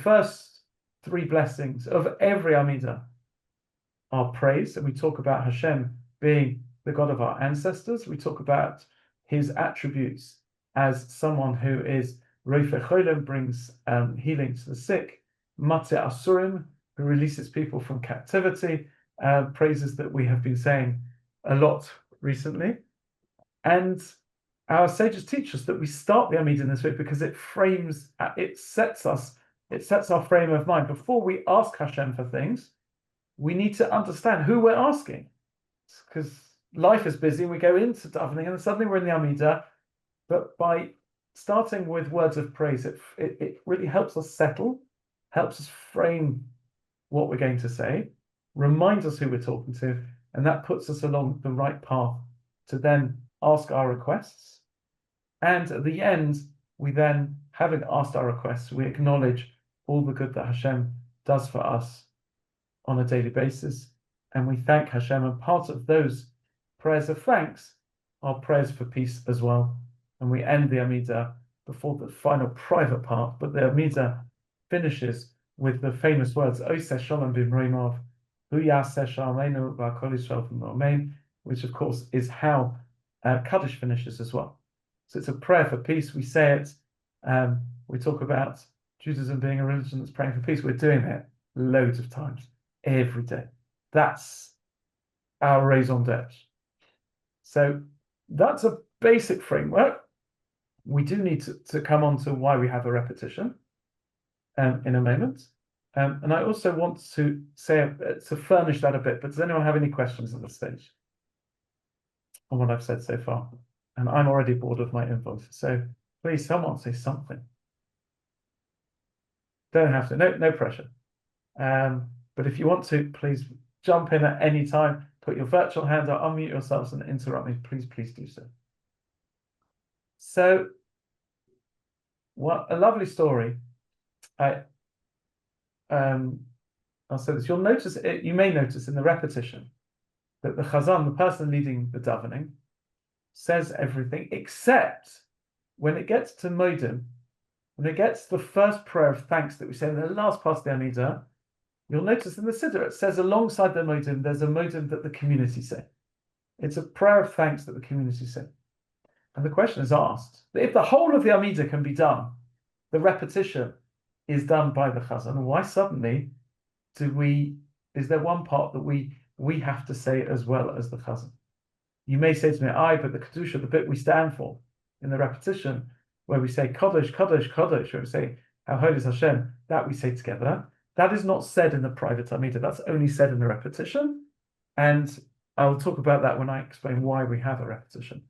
first three blessings of every Amidah are praise, and we talk about Hashem being the God of our ancestors. We talk about his attributes as someone who is Rofe Cholim, brings healing to the sick, Matze Asurim, who releases people from captivity, praises that we have been saying a lot recently. And our sages teach us that we start the Amidah in this way because it sets our frame of mind. Before we ask Hashem for things, we need to understand who we're asking. Because life is busy, we go into davening, and then suddenly we're in the Amidah. But by starting with words of praise, it really helps us settle, helps us frame what we're going to say, reminds us who we're talking to, and that puts us along the right path to then ask our requests. And at the end, we then, having asked our requests, we acknowledge all the good that Hashem does for us on a daily basis, and we thank Hashem. And part of those prayers of thanks are prayers for peace as well. And we end the Amidah before the final private part, but the Amidah finishes with the famous words, Oiseh Shalom b'mreimov, Hu yaseh shalomenu v'akol Yisrael v'amen, which of course is how Kaddish finishes as well. So it's a prayer for peace. We say it, we talk about Judaism being a religion that's praying for peace. We're doing it loads of times, every day. That's our raison d'etre. So that's a basic framework. We do need to come on to why we have a repetition in a moment. And I also want to say, to furnish that a bit, but does anyone have any questions at this stage on what I've said so far? And I'm already bored of my invoice. So please, someone say something. Don't have to, no pressure. But if you want to, please jump in at any time, put your virtual hand up, unmute yourselves and interrupt me. Please do so. So, what a lovely story. I'll say this. You'll notice it, you may notice in the repetition that the Chazan, the person leading the davening, says everything except when it gets to Modim, when it gets to the first prayer of thanks that we say in the last part of the Amidah. You'll notice in the Siddur it says alongside the Modim, there's a Modim that the community say. It's a prayer of thanks that the community say. And the question is asked, that if the whole of the Amidah can be done, the repetition is done by the Chazan, why suddenly is there one part that we have to say as well as the Chazan? You may say to me, but the Kedusha, the bit we stand for in the repetition, where we say Kodesh, Kodesh, Kodesh, or we say, how holy is Hashem, that we say together. That is not said in the private Amidah, that's only said in the repetition. And I will talk about that when I explain why we have a repetition.